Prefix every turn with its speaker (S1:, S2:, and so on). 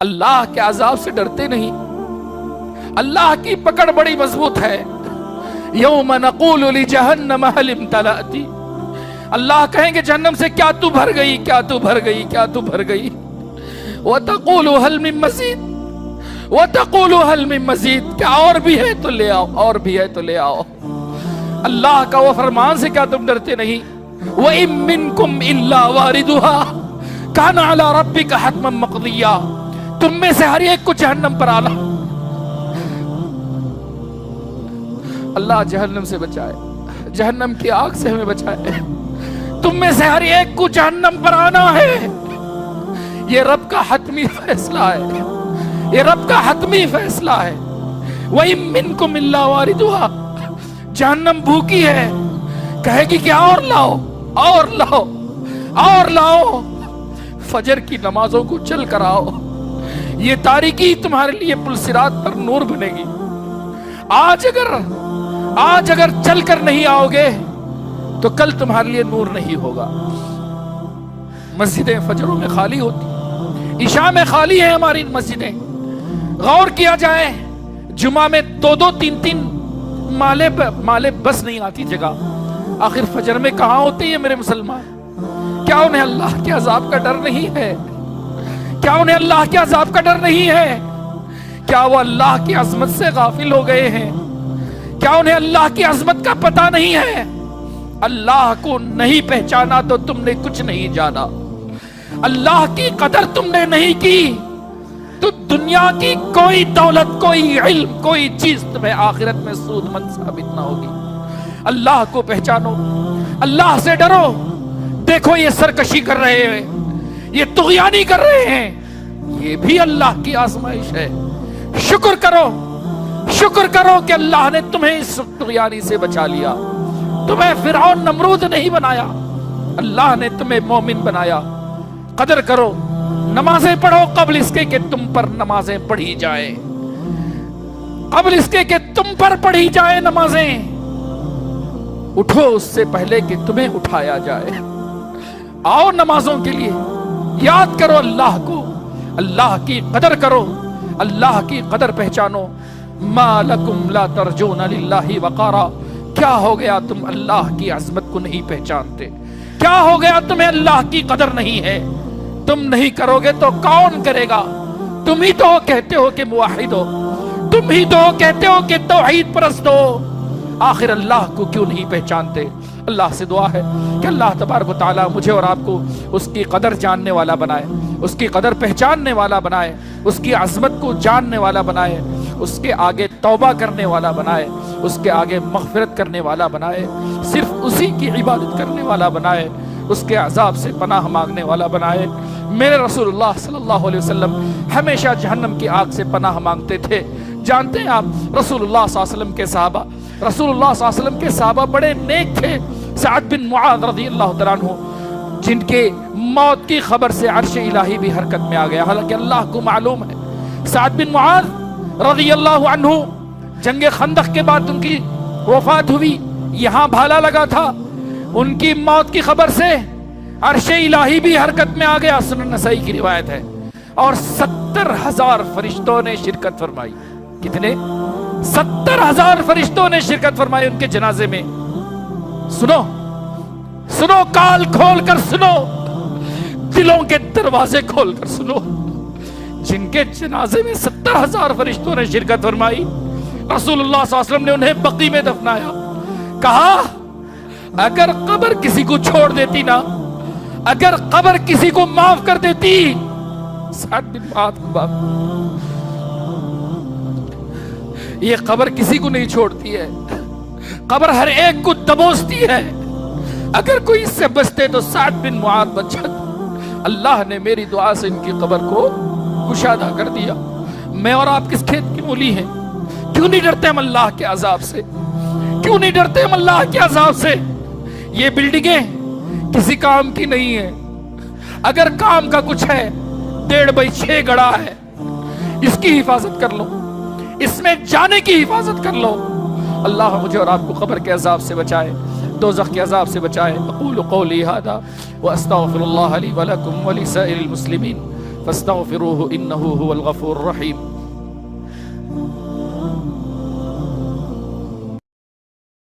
S1: اللہ کے عذاب سے ڈرتے نہیں؟ اللہ کی پکڑ بڑی مضبوط ہے. یوم نقول لجہنم هل امتلأت، اللہ کہیں گے جہنم سے کیا تو بھر گئی، کیا تو بھر گئی، کیا تو بھر گئی. وتقول هل من مزید، وتقول هل من مزید، کیا اور بھی ہے تو لے آؤ، اور بھی ہے تو لے آؤ. اللہ کا وہ فرمان سے کیا تم ڈرتے نہیں؟ وَإِن مِّنكُمْ إِلَّا وَارِدُهَا كَانَ عَلَىٰ رَبِّكَ حَتْمًا مَّقْضِيًّا، تم میں سے ہر ایک کو جہنم پر آنا. اللہ جہنم سے بچائے، جہنم کی آگ سے ہمیں بچائے. تم میں سے ہر ایک کو جہنم پر آنا ہے. یہ رب کا حتمی فیصلہ ہے، یہ رب کا حتمی فیصلہ ہے. وَإِن مِّنكُمْ إِلَّا وَارِدُهَا، جہنم بھوکی ہے، کہے گی کہ اور لاؤ، اور لاؤ، اور لاؤ. فجر کی نمازوں کو چل کر آؤ، یہ تاریکی تمہارے لیے پل صراط پر نور بنے گی. آج اگر چل کر نہیں آؤ گے تو کل تمہارے لیے نور نہیں ہوگا. مسجدیں فجروں میں خالی ہوتی، عشاء میں خالی ہیں ہماری مسجدیں. غور کیا جائے، جمعہ میں 2-3 مالے بس نہیں آتی جگہ. آخر فجر میں کہاں ہوتے ہیں میرے مسلمان؟ کیا انہیں اللہ کے عذاب کا ڈر نہیں ہے؟ کیا انہیں اللہ کے عذاب کا ڈر نہیں ہے؟ کیا وہ اللہ کی عظمت سے غافل ہو گئے ہیں؟ کیا انہیں اللہ کی عظمت کا پتہ نہیں ہے؟ اللہ کو نہیں پہچانا تو تم نے کچھ نہیں جانا. اللہ کی قدر تم نے نہیں کی تو دنیا کی کوئی دولت، کوئی علم، کوئی چیز تمہیں آخرت میں سود مند ثابت نہ ہوگی. اللہ کو پہچانو، اللہ سے ڈرو. دیکھو یہ سرکشی کر رہے ہیں، یہ طغیانی کر رہے ہیں، یہ بھی اللہ کی آزمائش ہے. شکر کرو، شکر کرو کہ اللہ نے تمہیں اس طغیانی سے بچا لیا. تمہیں فرعون نمرود نہیں بنایا، اللہ نے تمہیں مومن بنایا. قدر کرو، نمازیں پڑھو قبل اس کے کہ تم پر نمازیں پڑھی جائیں، قبل اس کے کہ تم پر پڑھی جائیں نمازیں. اٹھو اس سے پہلے کہ تمہیں اٹھایا جائے. آؤ نمازوں کے لیے، یاد کرو اللہ کو، اللہ کی قدر کرو، اللہ کی قدر پہچانو. ما لکم لا ترجون للہ وقارا، کیا ہو گیا تم اللہ کی عظمت کو نہیں پہچانتے؟ کیا ہو گیا تمہیں اللہ کی قدر نہیں ہے؟ تم نہیں کرو گے تو کون کرے گا؟ تم ہی تو کہتے ہو کہ موحد ہو، تم ہی تو کہتے ہو کہ توحید پرست ہو. آخر اللہ کو کیوں نہیں پہچانتے؟ اللہ سے دعا ہے کہ اللہ تبارک و تعالی مجھے اور آپ کو اس کی قدر جاننے والا بنائے، اس کی قدر پہچاننے والا بنائے، اس کی عظمت کو جاننے والا بنائے، اس کے آگے توبہ کرنے والا بنائے، اس کے آگے مغفرت کرنے والا بنائے، صرف اسی کی عبادت کرنے والا بنائے، اس کے عذاب سے پناہ مانگنے والا بنائے. میرے رسول اللہ صلی اللہ علیہ وسلم ہمیشہ جہنم کی آگ سے پناہ مانگتے تھے. جانتے ہیں آپ رسول اللہ صلی اللہ علیہ وسلم کے صحابہ، رسول اللہ صلی اللہ علیہ وسلم کے صحابہ بڑے نیک تھے. سعد بن معاذ رضی اللہ تعالیٰ عنہ، جن کے موت کی خبر سے عرش الہی بھی حرکت میں آ گیا. حالانکہ اللہ کو معلوم ہے. سعد بن معاذ رضی اللہ عنہ، جنگ خندق کے بعد ان کی وفات ہوئی، یہاں بھالا لگا تھا. ان کی موت کی خبر سے عرش الہی بھی حرکت میں آ گیا، سنن نسائی کی روایت ہے. اور 70,000 فرشتوں نے شرکت فرمائی. کتنے؟ 70,000 فرشتوں نے شرکت فرمائی ان کے جنازے میں. سنو سنو، کال کھول کر سنو، دلوں کے دروازے کھول کر سنو. جن کے جنازے میں 70,000 فرشتوں نے شرکت فرمائی، رسول اللہ صلی اللہ علیہ وسلم نے انہیں بقیع میں دفنایا. کہا اگر قبر کسی کو چھوڑ دیتی نا، اگر قبر کسی کو معاف کر دیتی، سعد بن معاذ کو باپ، یہ قبر کسی کو نہیں چھوڑتی ہے، قبر ہر ایک کو دبوچتی ہے. اگر کوئی اس سے بچتے تو سعد بن معاذ بچ جاتا. اللہ نے میری دعا سے ان کی قبر کو کشادہ کر دیا. میں اور آپ کس کھیت کی مولی ہیں؟ کیوں نہیں ڈرتے ہم اللہ کے عذاب سے؟ کیوں نہیں ڈرتے ہم اللہ کے عذاب سے؟ یہ بلڈنگیں کسی کام کی نہیں ہے. اگر کام کا کچھ ہے، 1.5x6 گڑا ہے، اس کی حفاظت کر لو، اس میں جانے کی حفاظت کر لو. اللہ مجھے اور آپ کو قبر کے عذاب سے بچائے، دوزخ کے عذاب سے بچائے. اقول قولی ھذا واستغفر اللہ لی ولکم ولسائر المسلمین فاستغفروه انه هو الغفور الرحیم.